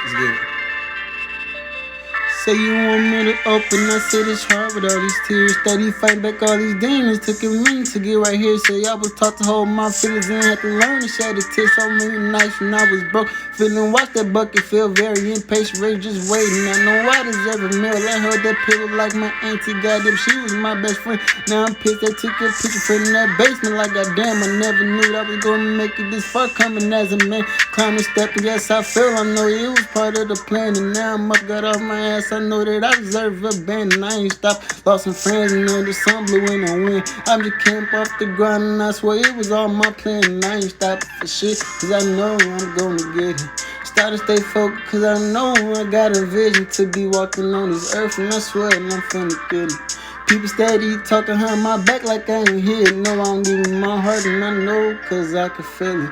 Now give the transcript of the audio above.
Let's get it. Say you want me to open, I said it's hard with all these tears. Steady fight back all these demons, took a minute to get right here. Say I was taught to hold my feelings in, had to learn to shed a tear. So many nights when I was broke, feeling watch that bucket, feel very impatient, ready just waiting. I know I deserve a meal, I heard that pillow like my auntie, goddamn, she was my best friend. Now I'm pissed, I took a picture from that basement like goddamn, I never knew that I was gonna make it this far coming as a man. Climbing, stepping, yes I feel, I know it was part of the plan. And now I'm up, got off my ass, I know that I deserve a band. And I ain't stopped, lost some friends, and now the sun blew in the wind. I'm just camp off the ground, and I swear it was all my plan. And I ain't stopping for shit, cause I know I'm gonna get it. Start to stay focused, cause I know I got a vision to be walking on this earth. And I swear and I'm finna get it. People steady talking behind my back like I ain't here. No, I don't give 'em my heart, and I know cause I can feel it.